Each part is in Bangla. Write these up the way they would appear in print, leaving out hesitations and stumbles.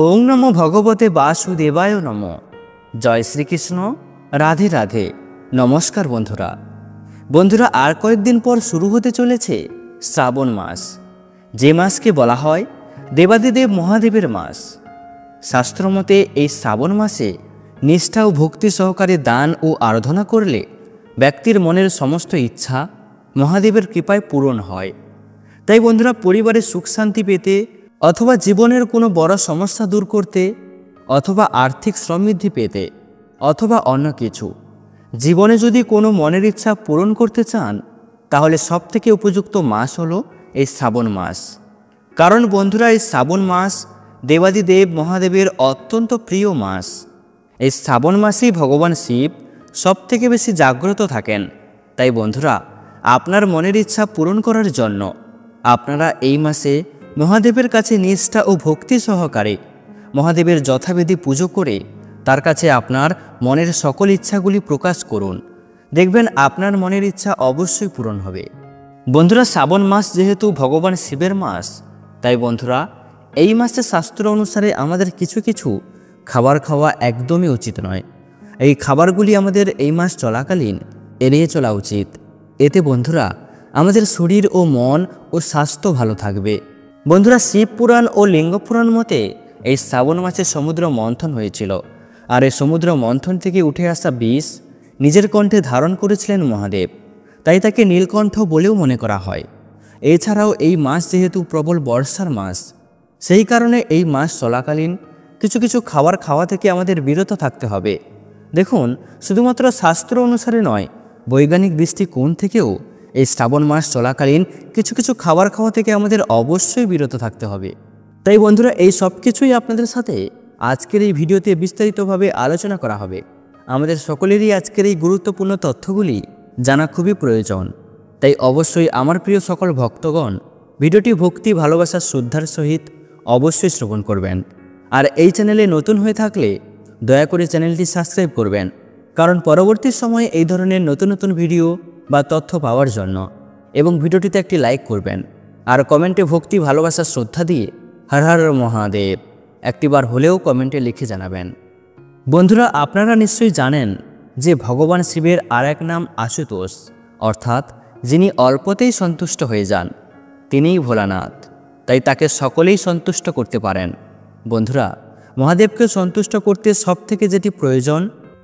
ওং নমো ভগবতে বাসুদেবায় নমো। জয় শ্রীকৃষ্ণ। রাধে রাধে। নমস্কার বন্ধুরা আর কয়েকদিন পর শুরু হতে চলেছে শ্রাবণ মাস, যে মাসকে বলা হয় দেবাদিদেব মহাদেবের মাস। শাস্ত্রমতে এই শ্রাবণ মাসে নিষ্ঠা ও ভক্তি সহকারে দান ও আরাধনা করলে ব্যক্তির মনের সমস্ত ইচ্ছা মহাদেবের কৃপায় পূরণ হয়। তাই বন্ধুরা, পরিবারে সুখ শান্তি পেতে অথবা জীবনের কোনো বড় সমস্যা দূর করতে অথবা আর্থিক সমৃদ্ধি পেতে অথবা অন্য কিছু, জীবনে যদি কোনো মনের ইচ্ছা পূরণ করতে চান, তাহলে সবথেকে উপযুক্ত মাস হলো এই শ্রাবণ মাস। কারণ বন্ধুরা, এই শ্রাবণ মাস দেবাদিদেব মহাদেবের অত্যন্ত প্রিয় মাস। এই শ্রাবণ মাসেই ভগবান শিব সবথেকে বেশি জাগ্রত থাকেন। তাই বন্ধুরা, আপনার মনের ইচ্ছা পূরণ করার জন্য আপনারা এই মাসে মহাদেবের কাছে নিষ্ঠা ও ভক্তি সহকারে মহাদেবের যথাবিধি পুজো করে তার কাছে আপনার মনের সকল ইচ্ছাগুলি প্রকাশ করুন। দেখবেন আপনার মনের ইচ্ছা অবশ্যই পূরণ হবে। বন্ধুরা, শ্রাবণ মাস যেহেতু ভগবান শিবের মাস, তাই বন্ধুরা এই মাসে শাস্ত্র অনুসারে আমাদের কিছু খাবার খাওয়া একদমই উচিত নয়। এই খাবারগুলি আমাদের এই মাস চলাকালীন এড়িয়ে চলা উচিত। এতে বন্ধুরা আমাদের শরীর ও মন ও স্বাস্থ্য ভালো থাকবে। বন্ধুরা, শিব পুরাণ ও লিঙ্গ পুরাণ মতে এই শ্রাবণ মাসে সমুদ্র মন্থন হয়েছিল, আর এই সমুদ্র মন্থন থেকে উঠে আসা বিষ নিজের কণ্ঠে ধারণ করেছিলেন মহাদেব। তাই তাকে নীলকণ্ঠ বলেও মনে করা হয়। এছাড়াও এই মাস যেহেতু প্রবল বর্ষার মাস, সেই কারণে এই মাস চলাকালীন কিছু খাবার খাওয়া থেকে আমাদের বিরত থাকতে হবে। দেখুন, শুধুমাত্র শাস্ত্র অনুসারে নয়, বৈজ্ঞানিক দৃষ্টিকোণ থেকেও এই শ্রাবণ মাস চলাকালীন কিছু খাবার খাওয়া থেকে আমাদের অবশ্যই বিরত থাকতে হবে। তাই বন্ধুরা, এই সব কিছুই আপনাদের সাথে আজকের এই ভিডিওতে বিস্তারিতভাবে আলোচনা করা হবে। আমাদের সকলেরই আজকের এই গুরুত্বপূর্ণ তথ্যগুলি জানা খুবই প্রয়োজন। তাই অবশ্যই আমার প্রিয় সকল ভক্তগণ ভিডিওটি ভক্তি, ভালোবাসা, শ্রদ্ধার সহিত অবশ্যই শ্রবণ করবেন। আর এই চ্যানেলে নতুন হয়ে থাকলে দয়া করে চ্যানেলটি সাবস্ক্রাইব করবেন, কারণ পরবর্তী সময়ে এই ধরনের নতুন ভিডিও বা তথ্য পাওয়ার জন্য। এবং ভিডিওটিতে একটি লাইক করবেন, আর কমেন্টে ভক্তি, ভালোবাসা, শ্রদ্ধা দিয়ে হর হর মহাদেব একটিবার হলেও কমেন্টে লিখে জানাবেন। বন্ধুরা, আপনারা নিশ্চয়ই জানেন যে ভগবান শিবের আর এক নাম আশুতোষ, অর্থাৎ যিনি অল্পতেই সন্তুষ্ট হয়ে যান, তিনিই ভোলানাথ। তাই তাকে সকলেই সন্তুষ্ট করতে পারেন। বন্ধুরা, মহাদেবকে সন্তুষ্ট করতে সবথেকে যেটি প্রয়োজন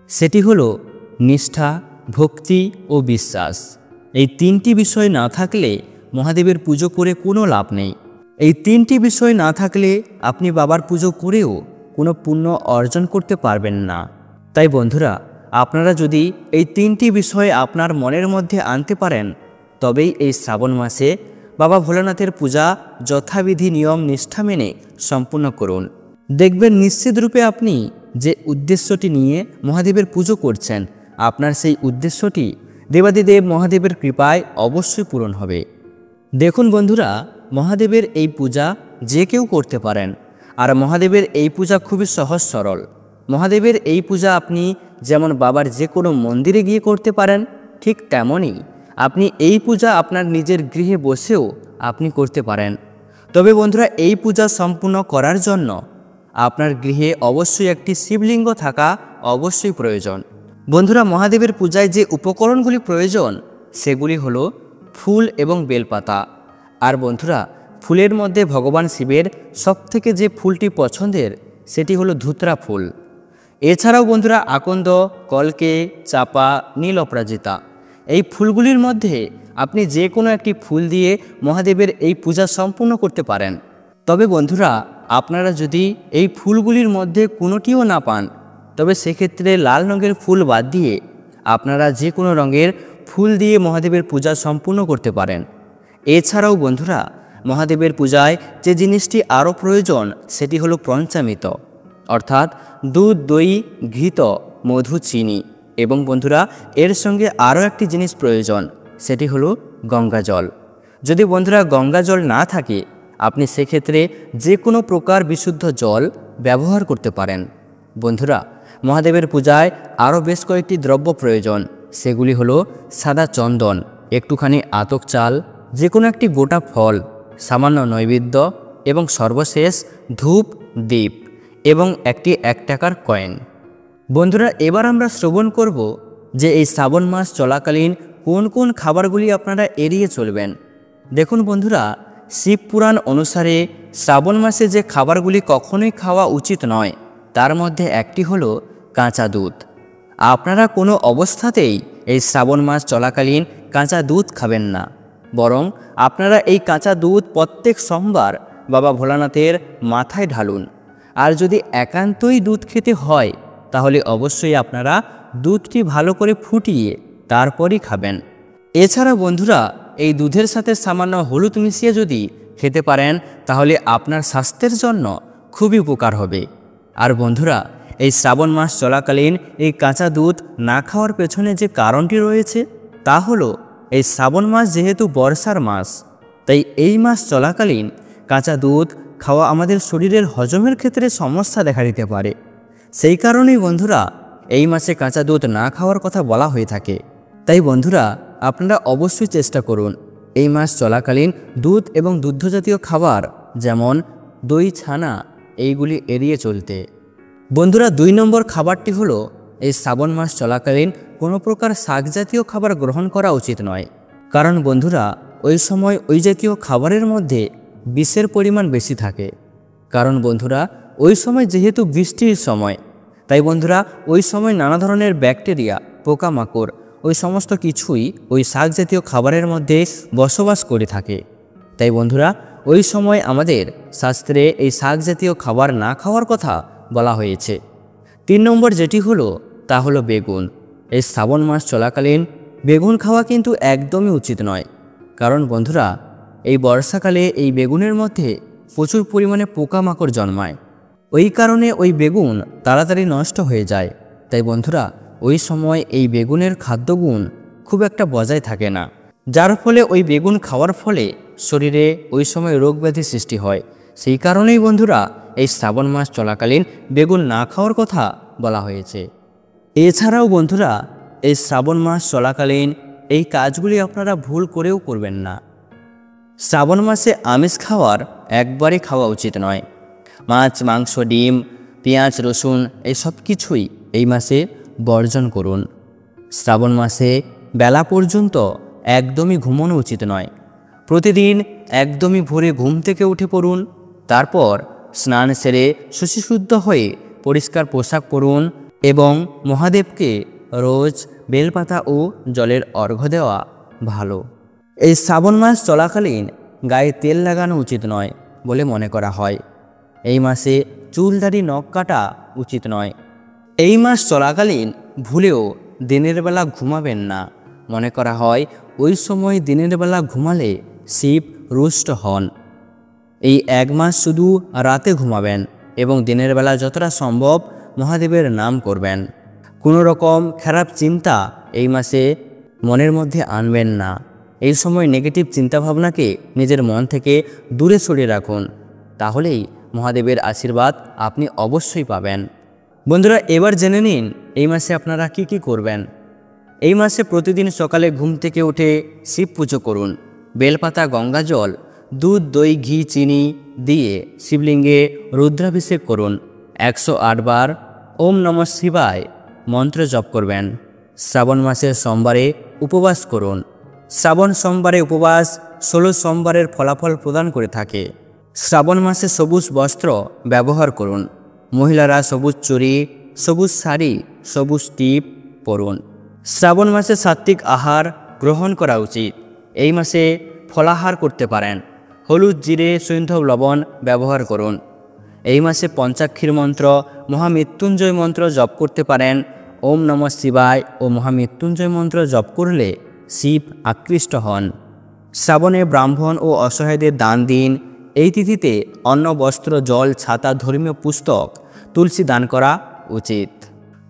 সেটি হলো নিষ্ঠা, ভক্তি ও বিশ্বাস। এই তিনটি বিষয় না থাকলে মহাদেবের পুজো করে কোনো লাভ নেই। এই তিনটি বিষয় না থাকলে আপনি বাবার পুজো করেও কোনো পুণ্য অর্জন করতে পারবেন না। তাই বন্ধুরা, আপনারা যদি এই তিনটি বিষয় আপনার মনের মধ্যে আনতে পারেন, তবেই এই শ্রাবণ মাসে বাবা ভোলানাথের পূজা যথাবিধি নিয়ম নিষ্ঠা মেনে সম্পূর্ণ করুন। দেখবেন নিশ্চিত রূপে আপনি যে উদ্দেশ্যটি নিয়ে মহাদেবের পুজো করছেন, আপনার সেই উদ্দেশ্যটি দেবাদিদেব মহাদেবের কৃপায় অবশ্যই পূরণ হবে। দেখুন বন্ধুরা, মহাদেবের এই পূজা যে কেউ করতে পারেন, আর মহাদেবের এই পূজা খুবই সহজ সরল। মহাদেবের এই পূজা আপনি যেমন বাবার যে কোনো মন্দিরে গিয়ে করতে পারেন, ঠিক তেমনই আপনি এই পূজা আপনার নিজের গৃহে বসেও আপনি করতে পারেন। তবে বন্ধুরা, এই পূজা সম্পূর্ণ করার জন্য আপনার গৃহে অবশ্যই একটি শিবলিঙ্গ থাকা অবশ্যই প্রয়োজন। বন্ধুরা, মহাদেবের পূজায় যে উপকরণগুলি প্রয়োজন সেগুলি হলো ফুল এবং বেলপাতা। আর বন্ধুরা, ফুলের মধ্যে ভগবান শিবের সবথেকে যে ফুলটি পছন্দের সেটি হলো ধুতরা ফুল। এছাড়াও বন্ধুরা, আকন্দ, কলকে, চাপা, নীল অপরাজিতা, এই ফুলগুলির মধ্যে আপনি যে কোনো একটি ফুল দিয়ে মহাদেবের এই পূজা সম্পূর্ণ করতে পারেন। তবে বন্ধুরা, আপনারা যদি এই ফুলগুলির মধ্যে কোনোটিও না পান, তবে সেক্ষেত্রে লাল রঙের ফুল বাদ দিয়ে আপনারা যে কোনো রঙের ফুল দিয়ে মহাদেবের পূজা সম্পূর্ণ করতে পারেন। এছাড়াও বন্ধুরা, মহাদেবের পূজায় যে জিনিসটি আরও প্রয়োজন সেটি হলো পঞ্চামৃত, অর্থাৎ দুধ, দই, ঘৃত, মধু, চিনি। এবং বন্ধুরা, এর সঙ্গে আরও একটি জিনিস প্রয়োজন, সেটি হলো গঙ্গা জল। যদি বন্ধুরা গঙ্গা জল না থাকে, আপনি সেক্ষেত্রে যে কোনো প্রকার বিশুদ্ধ জল ব্যবহার করতে পারেন। বন্ধুরা, মহাদেবের পূজায় আরও বেশ কয়েকটি দ্রব্য প্রয়োজন, সেগুলি হলো সাদা চন্দন, একটুখানি আতক চাল, যে কোনো একটি গোটা ফল, সামান্য নৈবেদ্য এবং সর্বশেষ ধূপ, দীপ। এবং একটি 1 টাকার কয়েন। বন্ধুরা, এবার আমরা শ্রবণ করব যে এই শ্রাবণ মাস চলাকালীন কোন কোন খাবারগুলি আপনারা এড়িয়ে চলবেন। দেখুন বন্ধুরা, শিব পুরাণ অনুসারে শ্রাবণ মাসে যে খাবারগুলি কখনোই খাওয়া উচিত নয় তার মধ্যে একটি হলো কাঁচা দুধ। আপনারা কোনো অবস্থাতেই এই শ্রাবণ মাস চলাকালীন কাঁচা দুধ খাবেন না, বরং আপনারা এই কাঁচা দুধ প্রত্যেক সোমবার বাবা ভোলানাথের মাথায় ঢালুন। আর যদি একান্তই দুধ খেতে হয় তাহলে অবশ্যই আপনারা দুধটি ভালো করে ফুটিয়ে তারপরই খাবেন। এছাড়া বন্ধুরা, এই দুধের সাথে সামান্য হলুদ মিশিয়ে যদি খেতে পারেন তাহলে আপনার স্বাস্থ্যের জন্য খুবই উপকার হবে। আর বন্ধুরা, এই শ্রাবণ মাস চলাকালীন এই কাঁচা দুধ না খাওয়ার পেছনে যে কারণটি রয়েছে তা হলো এই শ্রাবণ মাস যেহেতু বর্ষার মাস, তাই এই মাস চলাকালীন কাঁচা দুধ খাওয়া আমাদের শরীরের হজমের ক্ষেত্রে সমস্যা দেখা দিতে পারে। সেই কারণেই বন্ধুরা এই মাসে কাঁচা দুধ না খাওয়ার কথা বলা হয়ে থাকে। তাই বন্ধুরা, আপনারা অবশ্যই চেষ্টা করুন এই মাস চলাকালীন দুধ এবং দুগ্ধজাতীয় খাবার যেমন দই, ছানা এইগুলি এড়িয়ে চলতে। বন্ধুরা, 2 নম্বর খাবারটি হলো এই শ্রাবণ মাস চলাকালীন কোনো প্রকার শাক জাতীয় খাবার গ্রহণ করা উচিত নয়। কারণ বন্ধুরা, ওই সময় ওই জাতীয় খাবারের মধ্যে বিষের পরিমাণ বেশি থাকে। কারণ বন্ধুরা, ওই সময় যেহেতু বৃষ্টির সময়, তাই বন্ধুরা ওই সময় নানা ধরনের ব্যাকটেরিয়া, পোকামাকড় ওই সমস্ত কিছুই ওই শাক জাতীয় খাবারের মধ্যে বসবাস করে থাকে। তাই বন্ধুরা ওই সময় আমাদের শাস্ত্রে এই শাক জাতীয় খাবার না খাওয়ার কথা বলা হয়েছে। 3 নম্বর যেটি হলো তা হলো বেগুন। এই শ্রাবণ মাস চলাকালীন বেগুন খাওয়া কিন্তু একদমই উচিত নয়। কারণ বন্ধুরা, এই বর্ষাকালে এই বেগুনের মধ্যে প্রচুর পরিমাণে পোকামাকড় জন্মায়। ওই কারণে ওই বেগুন তাড়াতাড়ি নষ্ট হয়ে যায়। তাই বন্ধুরা ওই সময় এই বেগুনের খাদ্যগুণ খুব একটা বজায় থাকে না, যার ফলে ওই বেগুন খাওয়ার ফলে শরীরে ওই সময় রোগ ব্যাধি সৃষ্টি হয়। সেই কারণেই বন্ধুরা এই শ্রাবণ মাস চলাকালীন বেগুন না খাওয়ার কথা বলা হয়েছে। এছাড়াও বন্ধুরা, এই শ্রাবণ মাস চলাকালীন এই কাজগুলি আপনারা ভুল করেও করবেন না। শ্রাবণ মাসে আমিষ খাওয়ার একবারে খাওয়া উচিত নয়। মাছ, মাংস, ডিম, পেঁয়াজ, রসুন এই সব কিছুই এই মাসে বর্জন করুন। শ্রাবণ মাসে বেলা পর্যন্ত একদমই ঘুমানো উচিত নয়। প্রতিদিন একদমই ভোরে ঘুম থেকে উঠে পড়ুন। তারপর স্নান সেরে শুচিশুদ্ধ হয়ে পরিষ্কার পোশাক পরুন এবং মহাদেবকে রোজ বেলপাতা ও জলের অর্ঘ্য দেওয়া ভালো। এই শ্রাবণ মাস চলাকালীন গায়ে তেল লাগানো উচিত নয় বলে মনে করা হয়। এই মাসে চুল, দাড়ি, নখ কাটা উচিত নয়। এই মাস চলাকালীন ভুলেও দিনের বেলা ঘুমাবেন না। মনে করা হয় ওই সময় দিনের বেলা ঘুমালে শিব রুষ্ট হন। এই 1 মাস শুধু রাতে ঘুমাবেন এবং দিনের বেলা যতটা সম্ভব মহাদেবের নাম করবেন। কোনো রকম খারাপ চিন্তা এই মাসে মনের মধ্যে আনবেন না। এই সময় নেগেটিভ চিন্তাভাবনাকে নিজের মন থেকে দূরে সরিয়ে রাখুন, তাহলেই মহাদেবের আশীর্বাদ আপনি অবশ্যই পাবেন। বন্ধুরা, এবার জেনে নিন এই মাসে আপনারা কি কি করবেন। এই মাসে প্রতিদিন সকালে ঘুম থেকে উঠে শিব পুজো করুন। বেলপাতা, গঙ্গা জল, দুধ, দই, ঘি, চিনি দিয়ে শিবলিঙ্গে রুদ্রাভিষেক করুন। 108 বার ওম নমঃ শিবায় মন্ত্র জপ করবেন। শ্রাবণ মাসের সোমবারে উপবাস করুন। শ্রাবণ সোমবারে উপবাস 16 সোমবারের ফলাফল প্রদান করে থাকে। শ্রাবণ মাসে সবুজ বস্ত্র ব্যবহার করুন। মহিলারা সবুজ চুড়ি, সবুজ শাড়ি, সবুজ টিপ পরুন। শ্রাবণ মাসে সাত্ত্বিক আহার গ্রহণ করা উচিত। এই মাসে ফলাহার করতে পারেন। হলুদ, জিরে, সৈন্ধব, লবণ ব্যবহার করুন। এই মাসে পঞ্চাক্ষীর মন্ত্র, মহামৃত্যুঞ্জয় মন্ত্র জপ করতে পারেন। ওম নমঃ শিবায় ও মহামৃত্যুঞ্জয় মন্ত্র জপ করলে শিব আকৃষ্ট হন। শ্রাবণে ব্রাহ্মণ ও অসহায়দের দান দিন। এই তিথিতে অন্ন, বস্ত্র, জল, ছাতা, ধর্মীয় পুস্তক, তুলসী দান করা উচিত।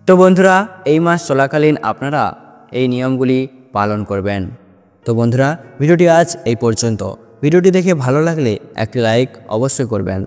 তো বন্ধুরা, এই মাস চলাকালীন আপনারা এই নিয়মগুলি পালন করবেন। তো বন্ধুরা, ভিডিওটি আজ এই পর্যন্ত। ভিডিওটি দেখে ভালো লাগলে একটি লাইক অবশ্যই করবেন।